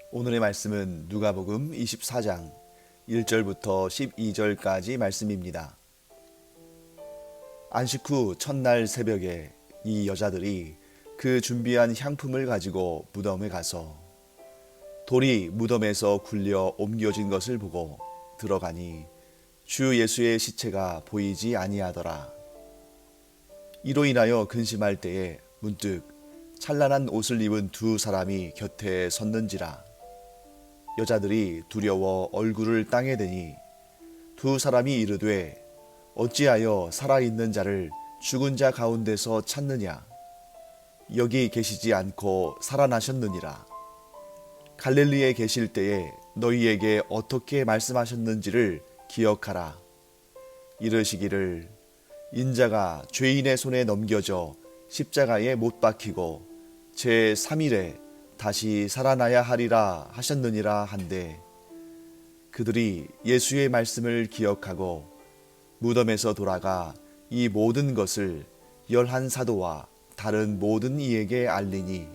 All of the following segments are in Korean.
오늘의 말씀은 누가복음 24장 1절부터 12절까지 말씀입니다. 안식 후 첫날 새벽에 이 여자들이 그 준비한 향품을 가지고 무덤에 가서 돌이 무덤에서 굴려 옮겨진 것을 보고 들어가니 주 예수의 시체가 보이지 아니하더라. 이로 인하여 근심할 때에 문득 찬란한 옷을 입은 두 사람이 곁에 섰는지라. 여자들이 두려워 얼굴을 땅에 대니 두 사람이 이르되 어찌하여 살아있는 자를 죽은 자 가운데서 찾느냐? 여기 계시지 않고 살아나셨느니라. 갈릴리에 계실 때에 너희에게 어떻게 말씀하셨는지를 기억하라. 이르시기를 인자가 죄인의 손에 넘겨져 십자가에 못 박히고 제3일에 다시 살아나야 하리라 하셨느니라 한데, 그들이 예수의 말씀을 기억하고 무덤에서 돌아가 이 모든 것을 11 사도와 다른 모든 이에게 알리니,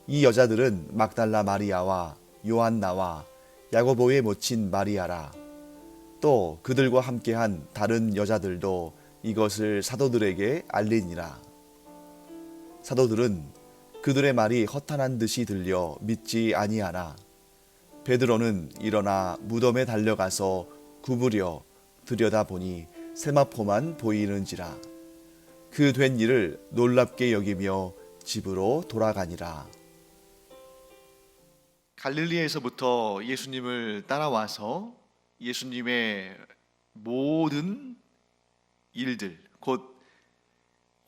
이 여자들은 막달라 마리아와 요한나와 야고보의 모친 마리아라. 또 그들과 함께한 다른 여자들도 이것을 사도들에게 알리니라. 사도들은 그들의 말이 허탄한 듯이 들려 믿지 아니하나 베드로는 일어나 무덤에 달려가서 구부려 들여다보니 세마포만 보이는지라. 그 된 일을 놀랍게 여기며 집으로 돌아가니라. 갈릴리에서부터 예수님을 따라와서 예수님의 모든 일들, 곧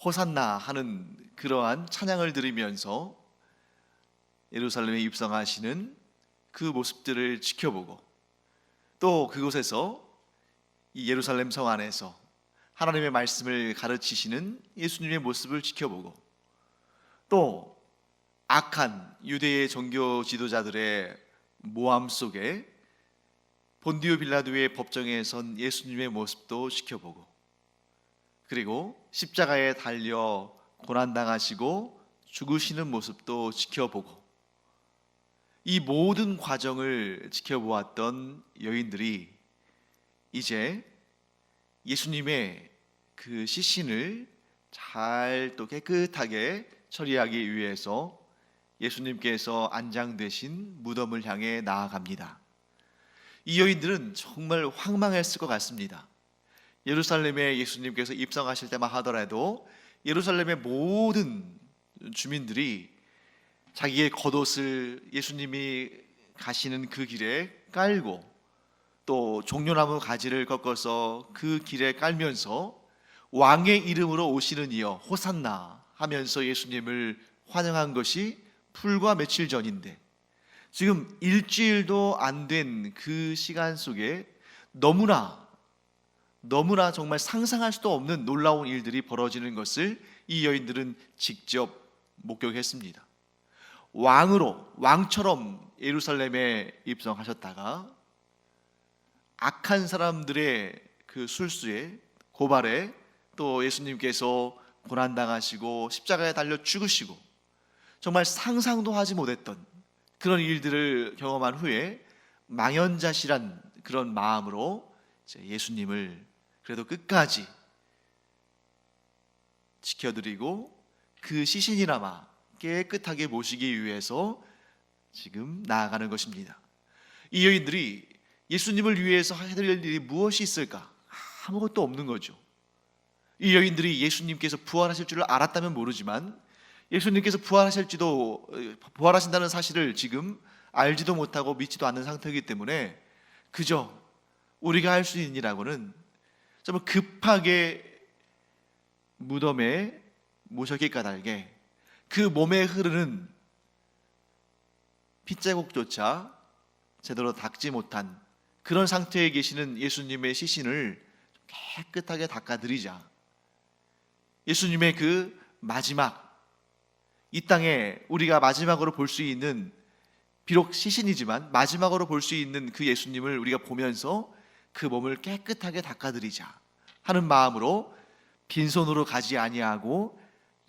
호산나 하는 그러한 찬양을 들으면서 예루살렘에 입성하시는 그 모습들을 지켜보고, 또 그곳에서 이 예루살렘 성 안에서 하나님의 말씀을 가르치시는 예수님의 모습을 지켜보고, 또 악한 유대의 종교 지도자들의 모함 속에 본디오 빌라도의 법정에 선 예수님의 모습도 지켜보고, 그리고 십자가에 달려 고난당하시고 죽으시는 모습도 지켜보고, 이 모든 과정을 지켜보았던 여인들이 이제 예수님의 그 시신을 잘 또 깨끗하게 처리하기 위해서 예수님께서 안장되신 무덤을 향해 나아갑니다. 이 여인들은 정말 황망했을 것 같습니다. 예루살렘에 예수님께서 입성하실 때만 하더라도 예루살렘의 모든 주민들이 자기의 겉옷을 예수님이 가시는 그 길에 깔고, 또 종려나무 가지를 꺾어서 그 길에 깔면서 왕의 이름으로 오시는 이여 호산나 하면서 예수님을 환영한 것이 불과 며칠 전인데, 지금 일주일도 안 된 그 시간 속에 너무나 정말 상상할 수도 없는 놀라운 일들이 벌어지는 것을 이 여인들은 직접 목격했습니다. 왕처럼 예루살렘에 입성하셨다가 악한 사람들의 그 술수에, 고발에, 또 예수님께서 고난당하시고 십자가에 달려 죽으시고 정말 상상도 하지 못했던 그런 일들을 경험한 후에 망연자실한 그런 마음으로 예수님을 그래도 끝까지 지켜드리고 그 시신이나마 깨끗하게 모시기 위해서 지금 나아가는 것입니다. 이 여인들이 예수님을 위해서 해드릴 일이 무엇이 있을까? 아무것도 없는 거죠. 이 여인들이 예수님께서 부활하실 줄을 알았다면 모르지만 예수님께서 부활하신다는 사실을 지금 알지도 못하고 믿지도 않는 상태이기 때문에 그저 우리가 할 수 있는 일하고는 정말 급하게 무덤에 모셔기 까닭에 그 몸에 흐르는 핏자국조차 제대로 닦지 못한 그런 상태에 계시는 예수님의 시신을 깨끗하게 닦아드리자. 예수님의 그 마지막, 이 땅에 우리가 마지막으로 볼 수 있는, 비록 시신이지만 마지막으로 볼 수 있는 그 예수님을 우리가 보면서 그 몸을 깨끗하게 닦아드리자 하는 마음으로 빈손으로 가지 아니하고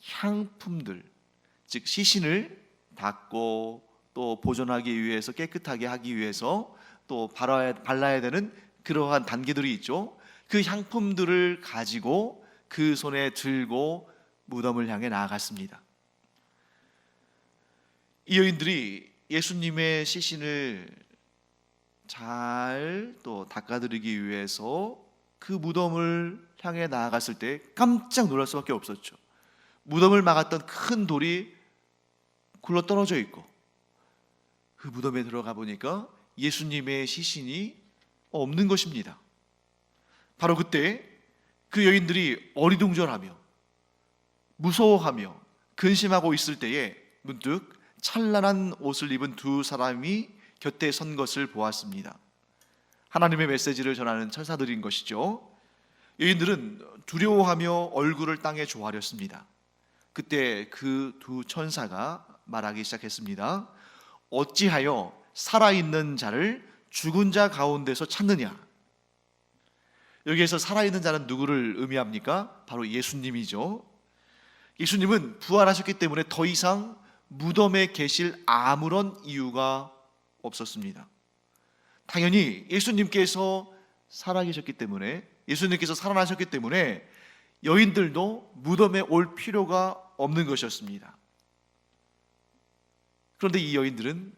향품들, 즉 시신을 닦고 또 보존하기 위해서, 깨끗하게 하기 위해서 또 발라야 되는 그러한 단계들이 있죠. 그 향품들을 가지고 그 손에 들고 무덤을 향해 나아갔습니다. 이 여인들이 예수님의 시신을 잘 또 닦아드리기 위해서 그 무덤을 향해 나아갔을 때 깜짝 놀랄 수밖에 없었죠. 무덤을 막았던 큰 돌이 굴러 떨어져 있고, 그 무덤에 들어가 보니까 예수님의 시신이 없는 것입니다. 바로 그때 그 여인들이 어리둥절하며 무서워하며 근심하고 있을 때에 문득 찬란한 옷을 입은 두 사람이 곁에 선 것을 보았습니다. 하나님의 메시지를 전하는 천사들인 것이죠. 여인들은 두려워하며 얼굴을 땅에 조아렸습니다. 그때 그 두 천사가 말하기 시작했습니다. 어찌하여 살아있는 자를 죽은 자 가운데서 찾느냐? 여기에서 살아있는 자는 누구를 의미합니까? 바로 예수님이죠. 예수님은 부활하셨기 때문에 더 이상 무덤에 계실 아무런 이유가 없었습니다. 당연히 예수님께서 살아계셨기 때문에, 예수님께서 살아나셨기 때문에 여인들도 무덤에 올 필요가 없는 것이었습니다. 그런데 이 여인들은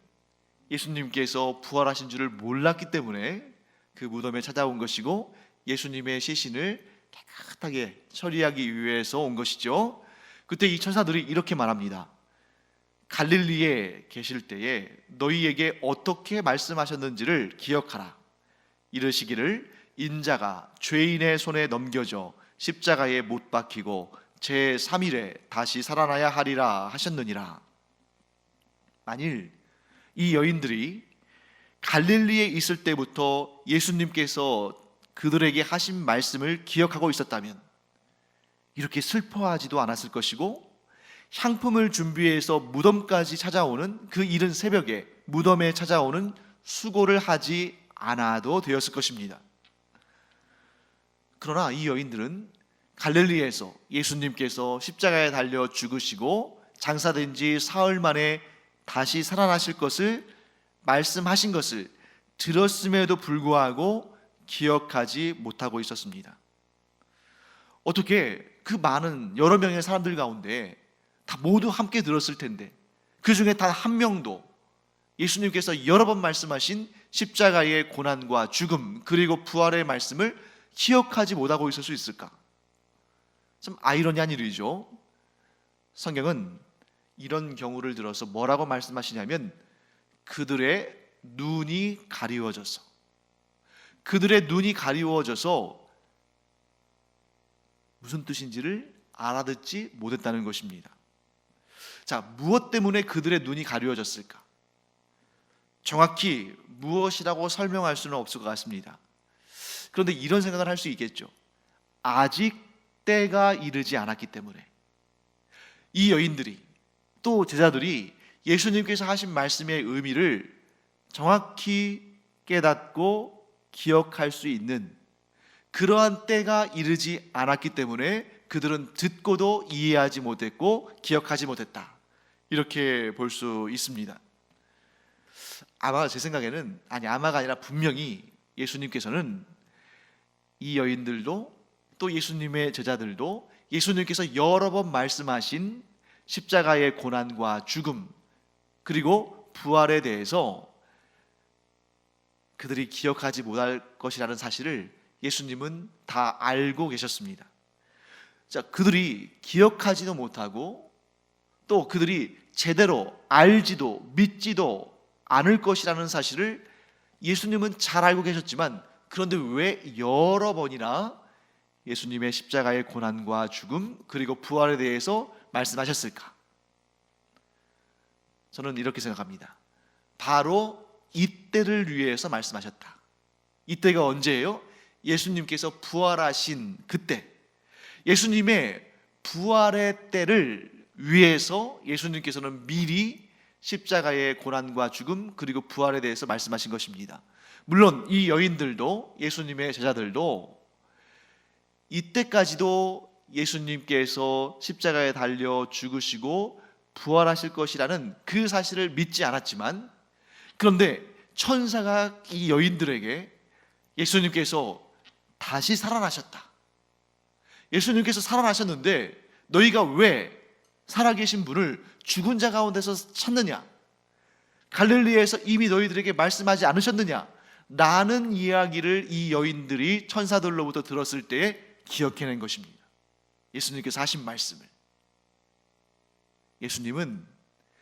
예수님께서 부활하신 줄을 몰랐기 때문에 그 무덤에 찾아온 것이고, 예수님의 시신을 깨끗하게 처리하기 위해서 온 것이죠. 그때 이 천사들이 이렇게 말합니다. 갈릴리에 계실 때에 너희에게 어떻게 말씀하셨는지를 기억하라. 이르시기를 인자가 죄인의 손에 넘겨져 십자가에 못 박히고 제3일에 다시 살아나야 하리라 하셨느니라. 만일 이 여인들이 갈릴리에 있을 때부터 예수님께서 그들에게 하신 말씀을 기억하고 있었다면 이렇게 슬퍼하지도 않았을 것이고, 향품을 준비해서 무덤까지 찾아오는 그 이른 새벽에 무덤에 찾아오는 수고를 하지 않아도 되었을 것입니다. 그러나 이 여인들은 갈릴리에서 예수님께서 십자가에 달려 죽으시고 장사된 지 사흘 만에 다시 살아나실 것을 말씀하신 것을 들었음에도 불구하고 기억하지 못하고 있었습니다. 어떻게 그 많은 여러 명의 사람들 가운데 다 모두 함께 들었을 텐데 그 중에 단 한 명도 예수님께서 여러 번 말씀하신 십자가의 고난과 죽음 그리고 부활의 말씀을 기억하지 못하고 있을 수 있을까? 참 아이러니한 일이죠. 성경은 이런 경우를 들어서 뭐라고 말씀하시냐면 그들의 눈이 가리워져서, 그들의 눈이 가리워져서 무슨 뜻인지를 알아듣지 못했다는 것입니다. 자, 무엇 때문에 그들의 눈이 가리워졌을까? 정확히 무엇이라고 설명할 수는 없을 것 같습니다. 그런데 이런 생각을 할 수 있겠죠. 아직 때가 이르지 않았기 때문에. 이 여인들이 또 제자들이 예수님께서 하신 말씀의 의미를 정확히 깨닫고 기억할 수 있는 그러한 때가 이르지 않았기 때문에 그들은 듣고도 이해하지 못했고 기억하지 못했다, 이렇게 볼 수 있습니다. 아마 제 생각에는, 아마가 아니라 분명히 예수님께서는 이 여인들도 또 예수님의 제자들도 예수님께서 여러 번 말씀하신 십자가의 고난과 죽음 그리고 부활에 대해서 그들이 기억하지 못할 것이라는 사실을 예수님은 다 알고 계셨습니다. 자, 그들이 기억하지도 못하고 또 그들이 제대로 알지도 믿지도 않을 것이라는 사실을 예수님은 잘 알고 계셨지만, 그런데 왜 여러 번이나 예수님의 십자가의 고난과 죽음 그리고 부활에 대해서 말씀하셨을까? 저는 이렇게 생각합니다. 바로 이때를 위해서 말씀하셨다. 이때가 언제예요? 예수님께서 부활하신 그때, 예수님의 부활의 때를 위해서 예수님께서는 미리 십자가의 고난과 죽음 그리고 부활에 대해서 말씀하신 것입니다. 물론 이 여인들도 예수님의 제자들도 이때까지도 예수님께서 십자가에 달려 죽으시고 부활하실 것이라는 그 사실을 믿지 않았지만, 그런데 천사가 이 여인들에게 예수님께서 다시 살아나셨다, 예수님께서 살아나셨는데 너희가 왜 살아계신 분을 죽은 자 가운데서 찾느냐, 갈릴리에서 이미 너희들에게 말씀하지 않으셨느냐 라는 이야기를 이 여인들이 천사들로부터 들었을 때에 기억해낸 것입니다. 예수님께서 하신 말씀을. 예수님은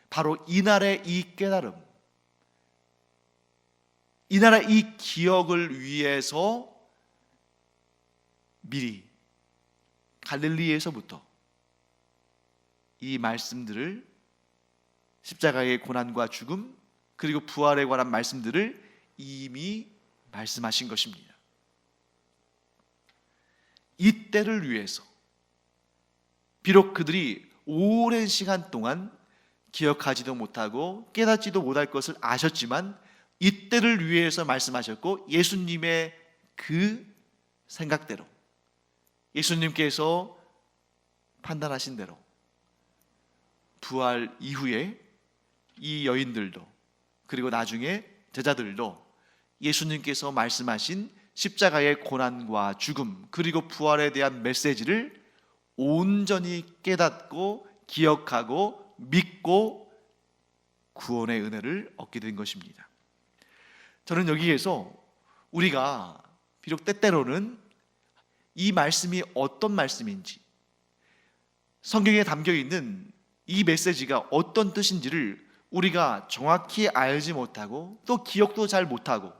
바로 이날의 이 깨달음, 이날의 이 기억을 위해서 미리 갈릴리에서부터 이 말씀들을, 십자가의 고난과 죽음 그리고 부활에 관한 말씀들을 이미 말씀하신 것입니다. 이때를 위해서, 비록 그들이 오랜 시간 동안 기억하지도 못하고 깨닫지도 못할 것을 아셨지만 이때를 위해서 말씀하셨고, 예수님의 그 생각대로, 예수님께서 판단하신 대로 부활 이후에 이 여인들도 그리고 나중에 제자들도 예수님께서 말씀하신 십자가의 고난과 죽음 그리고 부활에 대한 메시지를 온전히 깨닫고 기억하고 믿고 구원의 은혜를 얻게 된 것입니다. 저는 여기에서 우리가 비록 때때로는 이 말씀이 어떤 말씀인지, 성경에 담겨 있는 이 메시지가 어떤 뜻인지를 우리가 정확히 알지 못하고 또 기억도 잘 못하고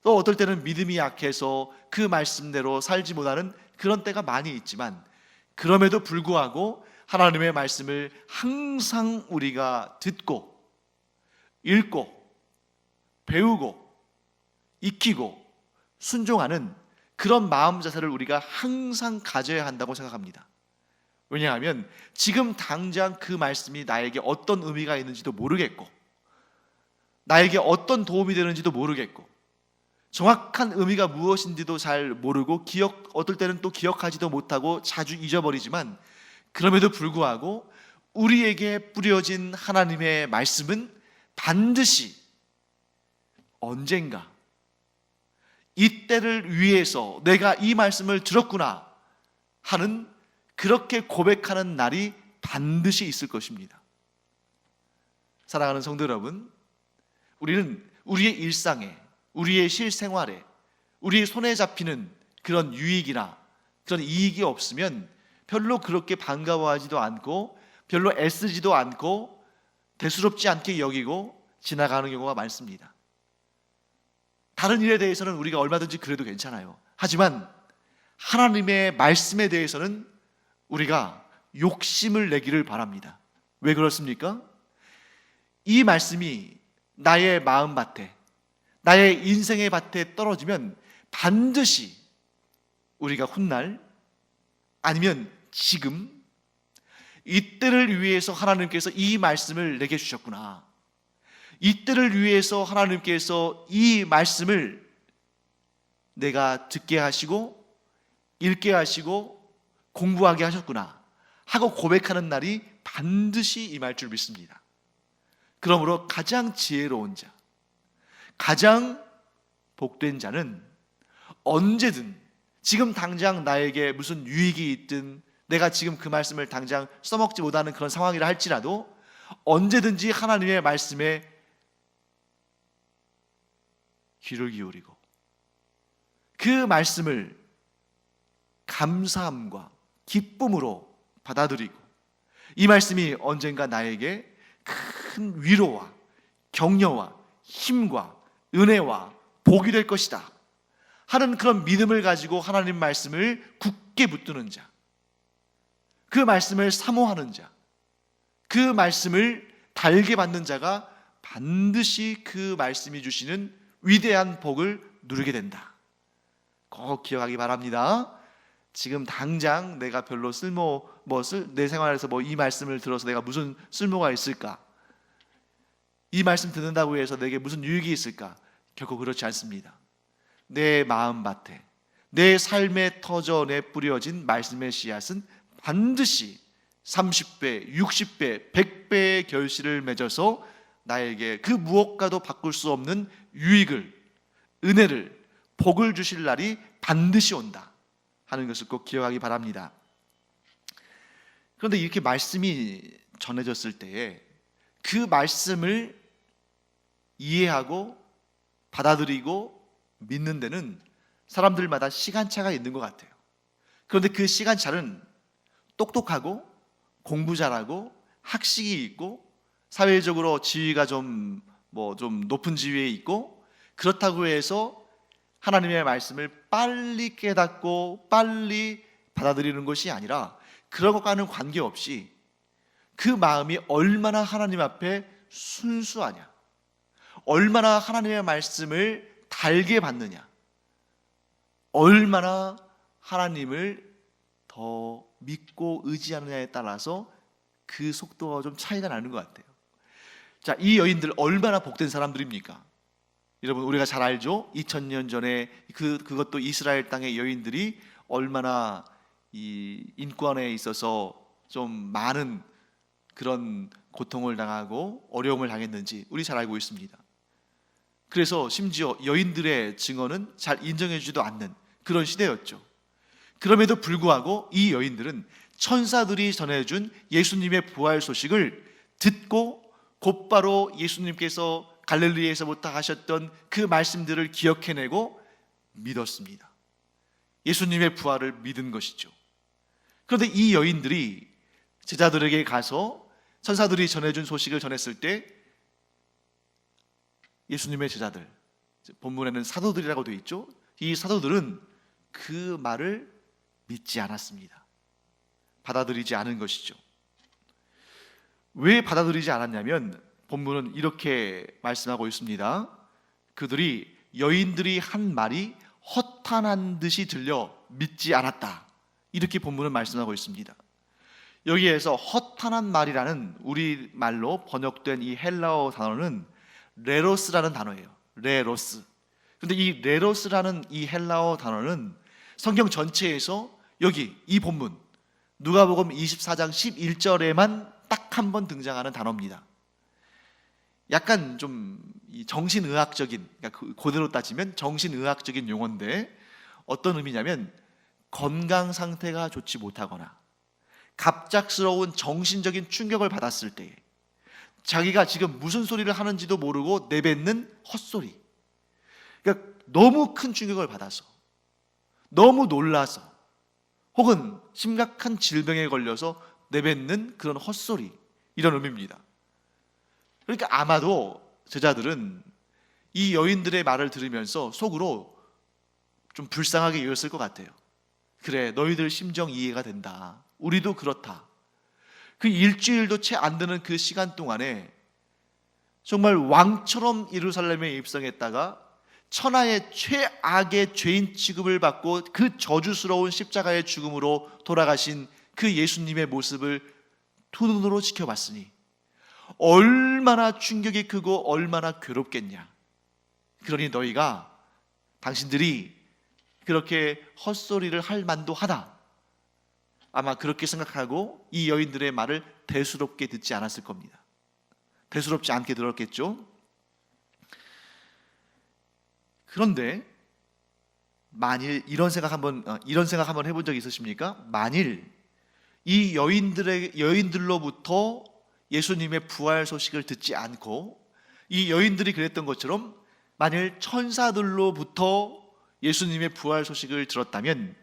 또 어떨 때는 믿음이 약해서 그 말씀대로 살지 못하는 그런 때가 많이 있지만, 그럼에도 불구하고 하나님의 말씀을 항상 우리가 듣고 읽고 배우고 익히고 순종하는 그런 마음 자세를 우리가 항상 가져야 한다고 생각합니다. 왜냐하면 지금 당장 그 말씀이 나에게 어떤 의미가 있는지도 모르겠고 나에게 어떤 도움이 되는지도 모르겠고 정확한 의미가 무엇인지도 잘 모르고 어떨 때는 또 기억하지도 못하고 자주 잊어버리지만, 그럼에도 불구하고 우리에게 뿌려진 하나님의 말씀은 반드시 언젠가 이때를 위해서 내가 이 말씀을 들었구나 하는, 그렇게 고백하는 날이 반드시 있을 것입니다. 사랑하는 성도 여러분, 우리는 우리의 일상에, 우리의 실생활에, 우리의 손에 잡히는 그런 유익이나 그런 이익이 없으면 별로 그렇게 반가워하지도 않고 별로 애쓰지도 않고 대수롭지 않게 여기고 지나가는 경우가 많습니다. 다른 일에 대해서는 우리가 얼마든지 그래도 괜찮아요. 하지만 하나님의 말씀에 대해서는 우리가 욕심을 내기를 바랍니다. 왜 그렇습니까? 이 말씀이 나의 마음밭에, 나의 인생의 밭에 떨어지면 반드시 우리가 훗날, 아니면 지금 이때를 위해서 하나님께서 이 말씀을 내게 주셨구나, 이때를 위해서 하나님께서 이 말씀을 내가 듣게 하시고 읽게 하시고 공부하게 하셨구나 하고 고백하는 날이 반드시 임할 줄 믿습니다. 그러므로 가장 지혜로운 자, 가장 복된 자는 언제든, 지금 당장 나에게 무슨 유익이 있든 내가 지금 그 말씀을 당장 써먹지 못하는 그런 상황이라 할지라도 언제든지 하나님의 말씀에 귀를 기울이고 그 말씀을 감사함과 기쁨으로 받아들이고, 이 말씀이 언젠가 나에게 큰 위로와 격려와 힘과 은혜와 복이 될 것이다 하는 그런 믿음을 가지고 하나님 말씀을 굳게 붙드는 자, 그 말씀을 사모하는 자, 그 말씀을 달게 받는 자가 반드시 그 말씀이 주시는 위대한 복을 누리게 된다. 꼭 기억하기 바랍니다. 지금 당장 내가 별로 내 생활에서 이 말씀을 들어서 내가 무슨 쓸모가 있을까? 이 말씀 듣는다고 해서 내게 무슨 유익이 있을까? 결코 그렇지 않습니다. 내 마음밭에, 내 삶의 터전에 뿌려진 말씀의 씨앗은 반드시 30배, 60배, 100배의 결실을 맺어서 나에게 그 무엇과도 바꿀 수 없는 유익을, 은혜를, 복을 주실 날이 반드시 온다 하는 것을 꼭 기억하기 바랍니다. 그런데 이렇게 말씀이 전해졌을 때에 그 말씀을 이해하고 받아들이고 믿는 데는 사람들마다 시간차가 있는 것 같아요. 그런데 그 시간차는 똑똑하고 공부 잘하고 학식이 있고 사회적으로 지위가 좀 높은 지위에 있고 그렇다고 해서 하나님의 말씀을 빨리 깨닫고 빨리 받아들이는 것이 아니라 그런 것과는 관계없이 그 마음이 얼마나 하나님 앞에 순수하냐, 얼마나 하나님의 말씀을 달게 받느냐, 얼마나 하나님을 더 믿고 의지하느냐에 따라서 그 속도가 좀 차이가 나는 것 같아요. 자, 이 여인들 얼마나 복된 사람들입니까? 여러분, 우리가 잘 알죠? 2000년 전에 그것도 이스라엘 땅의 여인들이 얼마나 이 인권에 있어서 좀 많은 그런 고통을 당하고 어려움을 당했는지 우리 잘 알고 있습니다. 그래서 심지어 여인들의 증언은 잘 인정해주지도 않는 그런 시대였죠. 그럼에도 불구하고 이 여인들은 천사들이 전해준 예수님의 부활 소식을 듣고 곧바로 예수님께서 갈릴리에서부터 하셨던 그 말씀들을 기억해내고 믿었습니다. 예수님의 부활을 믿은 것이죠. 그런데 이 여인들이 제자들에게 가서 천사들이 전해준 소식을 전했을 때 예수님의 제자들, 본문에는 사도들이라고 되어 있죠. 이 사도들은 그 말을 믿지 않았습니다. 받아들이지 않은 것이죠. 왜 받아들이지 않았냐면 본문은 이렇게 말씀하고 있습니다. 그들이 여인들이 한 말이 허탄한 듯이 들려 믿지 않았다. 이렇게 본문은 말씀하고 있습니다. 여기에서 허탄한 말이라는 우리말로 번역된 이 헬라어 단어는 레로스라는 단어예요. 레로스. 그런데 이 레로스라는 이 헬라어 단어는 성경 전체에서 여기 이 본문 누가복음 24장 11절에만 딱 한 번 등장하는 단어입니다. 약간 좀 정신의학적인, 그러니까 그대로 따지면 정신의학적인 용어인데 어떤 의미냐면 건강 상태가 좋지 못하거나 갑작스러운 정신적인 충격을 받았을 때 자기가 지금 무슨 소리를 하는지도 모르고 내뱉는 헛소리. 그러니까 너무 큰 충격을 받아서, 너무 놀라서, 혹은 심각한 질병에 걸려서 내뱉는 그런 헛소리, 이런 의미입니다. 그러니까 아마도 제자들은 이 여인들의 말을 들으면서 속으로 좀 불쌍하게 여겼을 것 같아요. 그래, 너희들 심정 이해가 된다. 우리도 그렇다. 그 일주일도 채 안 되는 그 시간 동안에 정말 왕처럼 예루살렘에 입성했다가 천하의 최악의 죄인 취급을 받고 그 저주스러운 십자가의 죽음으로 돌아가신 그 예수님의 모습을 두 눈으로 지켜봤으니 얼마나 충격이 크고 얼마나 괴롭겠냐. 그러니 너희가, 당신들이 그렇게 헛소리를 할 만도 하다. 아마 그렇게 생각하고 이 여인들의 말을 대수롭게 듣지 않았을 겁니다. 대수롭지 않게 들었겠죠. 그런데 만일 이런 생각 한번 해본 적 있으십니까? 만일 이 여인들로부터 예수님의 부활 소식을 듣지 않고 이 여인들이 그랬던 것처럼 만일 천사들로부터 예수님의 부활 소식을 들었다면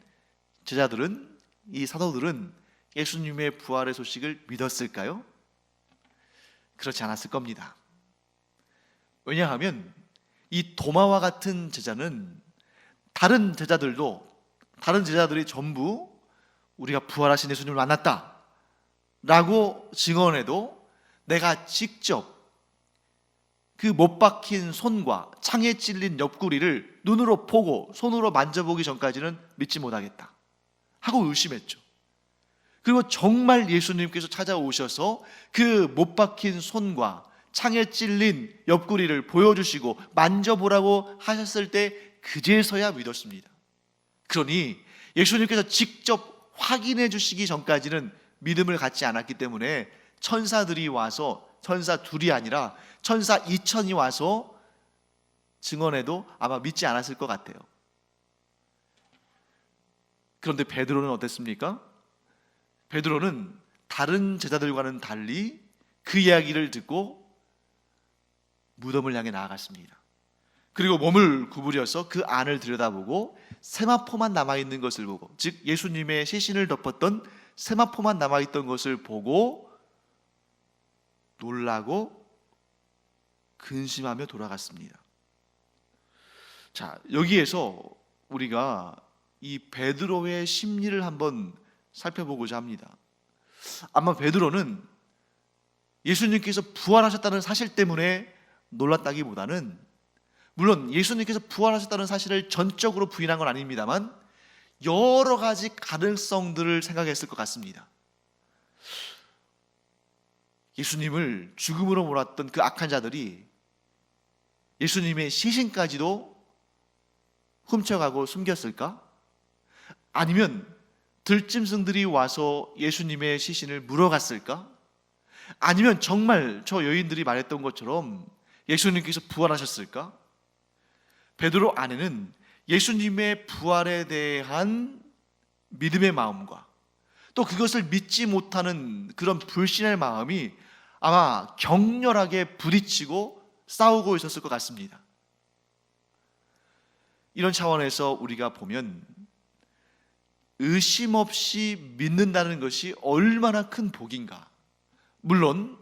제자들은, 이 사도들은 예수님의 부활의 소식을 믿었을까요? 그렇지 않았을 겁니다. 왜냐하면 이 도마와 같은 제자는 다른 제자들이 전부 우리가 부활하신 예수님을 만났다 라고 증언해도 내가 직접 그 못 박힌 손과 창에 찔린 옆구리를 눈으로 보고 손으로 만져보기 전까지는 믿지 못하겠다 하고 의심했죠. 그리고 정말 예수님께서 찾아오셔서 그 못 박힌 손과 창에 찔린 옆구리를 보여주시고 만져보라고 하셨을 때 그제서야 믿었습니다. 그러니 예수님께서 직접 확인해 주시기 전까지는 믿음을 갖지 않았기 때문에 천사들이 와서, 천사 둘이 아니라 천사 2천이 와서 증언해도 아마 믿지 않았을 것 같아요. 그런데 베드로는 어땠습니까? 베드로는 다른 제자들과는 달리 그 이야기를 듣고 무덤을 향해 나아갔습니다. 그리고 몸을 구부려서 그 안을 들여다보고 세마포만 남아있는 것을 보고, 즉 예수님의 시신을 덮었던 세마포만 남아있던 것을 보고 놀라고 근심하며 돌아갔습니다. 자, 여기에서 우리가 이 베드로의 심리를 한번 살펴보고자 합니다. 아마 베드로는 예수님께서 부활하셨다는 사실 때문에 놀랐다기보다는, 물론 예수님께서 부활하셨다는 사실을 전적으로 부인한 건 아닙니다만 여러 가지 가능성들을 생각했을 것 같습니다. 예수님을 죽음으로 몰았던 그 악한 자들이 예수님의 시신까지도 훔쳐가고 숨겼을까? 아니면 들짐승들이 와서 예수님의 시신을 물어갔을까? 아니면 정말 저 여인들이 말했던 것처럼 예수님께서 부활하셨을까? 베드로 안에는 예수님의 부활에 대한 믿음의 마음과 또 그것을 믿지 못하는 그런 불신의 마음이 아마 격렬하게 부딪히고 싸우고 있었을 것 같습니다. 이런 차원에서 우리가 보면 의심 없이 믿는다는 것이 얼마나 큰 복인가. 물론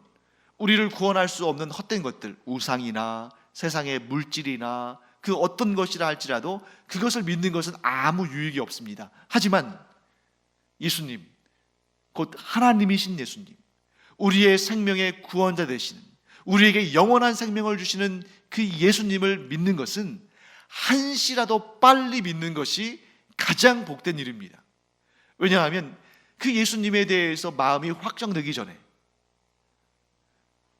우리를 구원할 수 없는 헛된 것들, 우상이나 세상의 물질이나 그 어떤 것이라 할지라도 그것을 믿는 것은 아무 유익이 없습니다. 하지만 예수님, 곧 하나님이신 예수님, 우리의 생명의 구원자 되시는, 우리에게 영원한 생명을 주시는 그 예수님을 믿는 것은 한시라도 빨리 믿는 것이 가장 복된 일입니다. 왜냐하면 그 예수님에 대해서 마음이 확정되기 전에,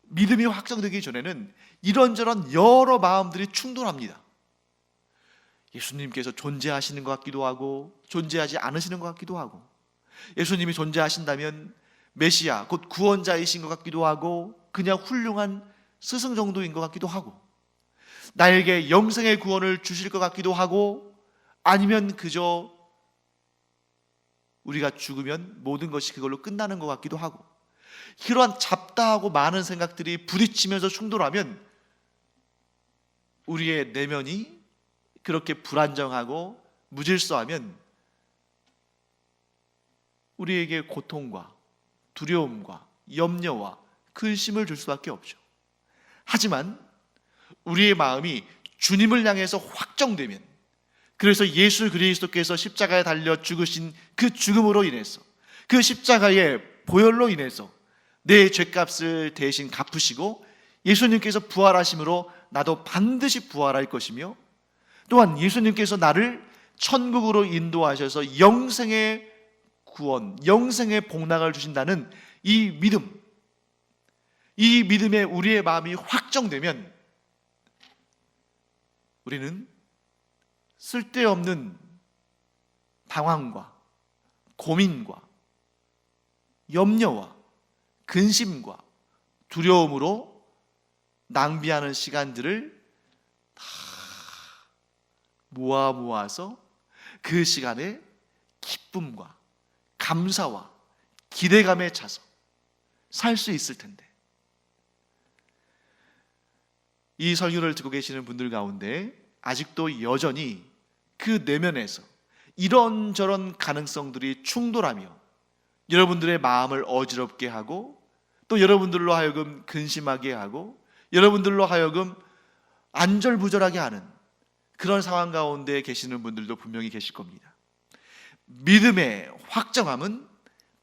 믿음이 확정되기 전에는 이런저런 여러 마음들이 충돌합니다. 예수님께서 존재하시는 것 같기도 하고 존재하지 않으시는 것 같기도 하고, 예수님이 존재하신다면 메시아 곧 구원자이신 것 같기도 하고 그냥 훌륭한 스승 정도인 것 같기도 하고, 나에게 영생의 구원을 주실 것 같기도 하고, 아니면 그저 우리가 죽으면 모든 것이 그걸로 끝나는 것 같기도 하고, 이러한 잡다하고 많은 생각들이 부딪히면서 충돌하면 우리의 내면이 그렇게 불안정하고 무질서하면 우리에게 고통과 두려움과 염려와 근심을 줄 수밖에 없죠. 하지만 우리의 마음이 주님을 향해서 확정되면, 그래서 예수 그리스도께서 십자가에 달려 죽으신 그 죽음으로 인해서, 그 십자가의 보혈로 인해서 내 죄값을 대신 갚으시고 예수님께서 부활하심으로 나도 반드시 부활할 것이며, 또한 예수님께서 나를 천국으로 인도하셔서 영생의 구원, 영생의 복락을 주신다는 이 믿음, 이 믿음에 우리의 마음이 확정되면 우리는 쓸데없는 방황과 고민과 염려와 근심과 두려움으로 낭비하는 시간들을 다 모아서 그 시간에 기쁨과 감사와 기대감에 차서 살 수 있을 텐데, 이 설교를 듣고 계시는 분들 가운데 아직도 여전히 그 내면에서 이런저런 가능성들이 충돌하며 여러분들의 마음을 어지럽게 하고, 또 여러분들로 하여금 근심하게 하고, 여러분들로 하여금 안절부절하게 하는 그런 상황 가운데 계시는 분들도 분명히 계실 겁니다. 믿음의 확정함은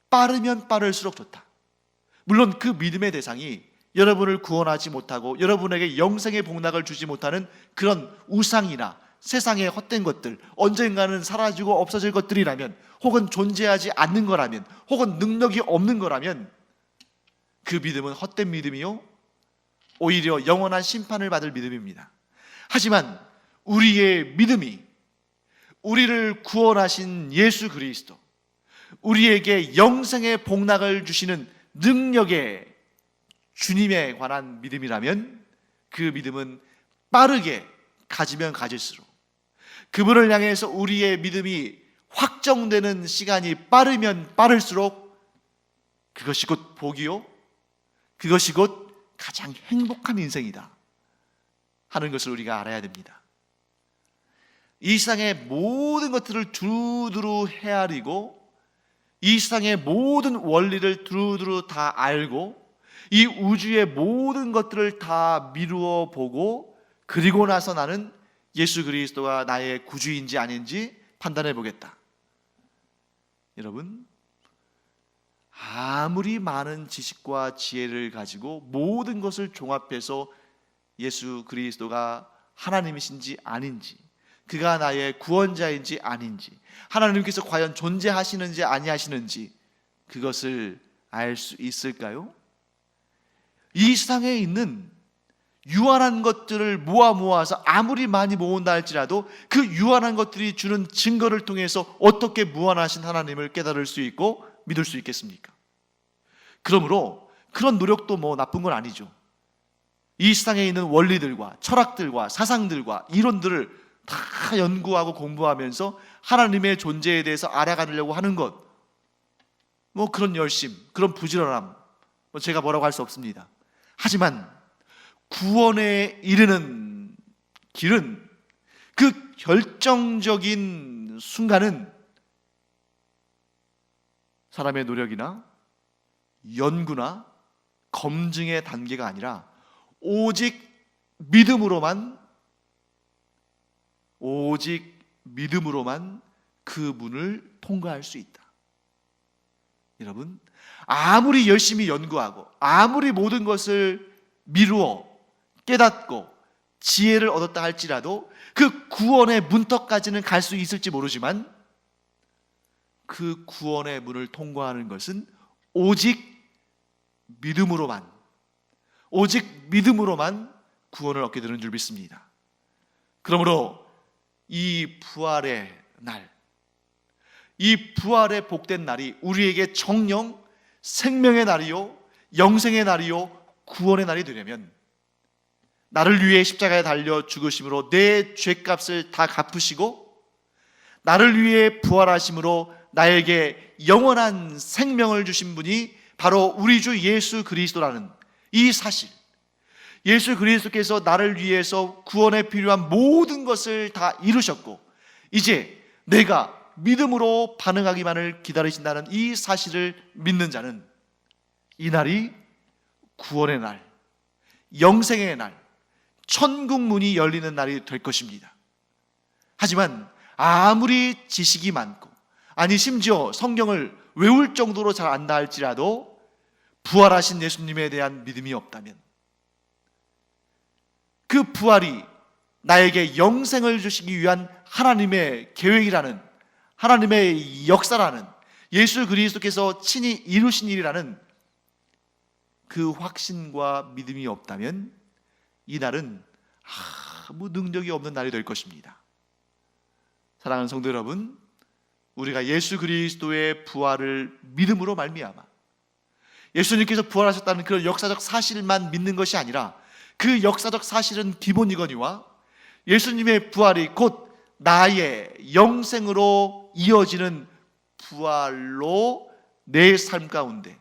빠르면 빠를수록 좋다. 물론 그 믿음의 대상이 여러분을 구원하지 못하고 여러분에게 영생의 복락을 주지 못하는 그런 우상이나 세상의 헛된 것들, 언젠가는 사라지고 없어질 것들이라면, 혹은 존재하지 않는 거라면, 혹은 능력이 없는 거라면 그 믿음은 헛된 믿음이요, 오히려 영원한 심판을 받을 믿음입니다. 하지만 우리의 믿음이 우리를 구원하신 예수 그리스도, 우리에게 영생의 복락을 주시는 능력의 주님에 관한 믿음이라면 그 믿음은 빠르게 가지면 가질수록, 그분을 향해서 우리의 믿음이 확정되는 시간이 빠르면 빠를수록 그것이 곧 복이요, 그것이 곧 가장 행복한 인생이다 하는 것을 우리가 알아야 됩니다. 이 세상의 모든 것들을 두루두루 헤아리고 이 세상의 모든 원리를 두루두루 다 알고 이 우주의 모든 것들을 다 미루어 보고 그리고 나서 나는 예수 그리스도가 나의 구주인지 아닌지 판단해 보겠다. 여러분, 아무리 많은 지식과 지혜를 가지고 모든 것을 종합해서 예수 그리스도가 하나님이신지 아닌지, 그가 나의 구원자인지 아닌지, 하나님께서 과연 존재하시는지 아니하시는지 그것을 알 수 있을까요? 이 세상에 있는 유한한 것들을 모아서 아무리 많이 모은다 할지라도 그 유한한 것들이 주는 증거를 통해서 어떻게 무한하신 하나님을 깨달을 수 있고 믿을 수 있겠습니까? 그러므로 그런 노력도 나쁜 건 아니죠. 이 세상에 있는 원리들과 철학들과 사상들과 이론들을 다 연구하고 공부하면서 하나님의 존재에 대해서 알아가려고 하는 것, 그런 열심, 그런 부지런함, 제가 뭐라고 할 수 없습니다. 하지만 구원에 이르는 길은, 그 결정적인 순간은 사람의 노력이나 연구나 검증의 단계가 아니라 오직 믿음으로만 그 문을 통과할 수 있다. 여러분, 아무리 열심히 연구하고 아무리 모든 것을 미루어 깨닫고 지혜를 얻었다 할지라도 그 구원의 문턱까지는 갈 수 있을지 모르지만 그 구원의 문을 통과하는 것은 오직 믿음으로만 구원을 얻게 되는 줄 믿습니다. 그러므로 이 부활의 날, 이 부활의 복된 날이 우리에게 정령 생명의 날이요, 영생의 날이요, 구원의 날이 되려면 나를 위해 십자가에 달려 죽으심으로 내 죄값을 다 갚으시고 나를 위해 부활하심으로 나에게 영원한 생명을 주신 분이 바로 우리 주 예수 그리스도라는 이 사실, 예수 그리스도께서 나를 위해서 구원에 필요한 모든 것을 다 이루셨고 이제 내가 믿음으로 반응하기만을 기다리신다는 이 사실을 믿는 자는 이 날이 구원의 날, 영생의 날, 천국 문이 열리는 날이 될 것입니다. 하지만 아무리 지식이 많고, 아니 심지어 성경을 외울 정도로 잘 안다 할지라도 부활하신 예수님에 대한 믿음이 없다면, 그 부활이 나에게 영생을 주시기 위한 하나님의 계획이라는, 하나님의 역사라는, 예수 그리스도께서 친히 이루신 일이라는 그 확신과 믿음이 없다면 이 날은 아무 능력이 없는 날이 될 것입니다. 사랑하는 성도 여러분, 우리가 예수 그리스도의 부활을 믿음으로 말미암아 예수님께서 부활하셨다는 그런 역사적 사실만 믿는 것이 아니라 그 역사적 사실은 기본이거니와 예수님의 부활이 곧 나의 영생으로 이어지는 부활로 내 삶 가운데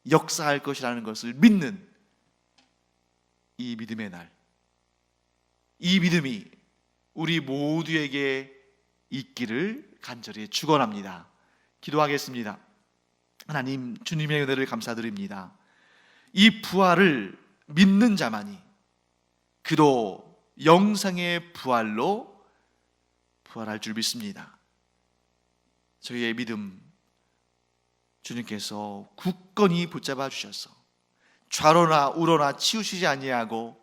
역사할 것이라는 것을 믿는 이 믿음의 날, 이 믿음이 우리 모두에게 있기를 간절히 축원합니다. 기도하겠습니다. 하나님, 주님의 은혜를 감사드립니다. 이 부활을 믿는 자만이 그도 영생의 부활로 부활할 줄 믿습니다. 저희의 믿음 주님께서 굳건히 붙잡아 주셔서 좌로나 우로나 치우치지 아니하고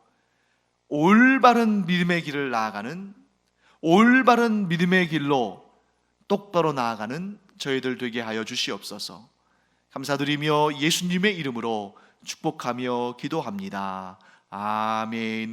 올바른 믿음의 길을 나아가는, 올바른 믿음의 길로 똑바로 나아가는 저희들 되게 하여 주시옵소서. 감사드리며 예수님의 이름으로 축복하며 기도합니다. 아멘.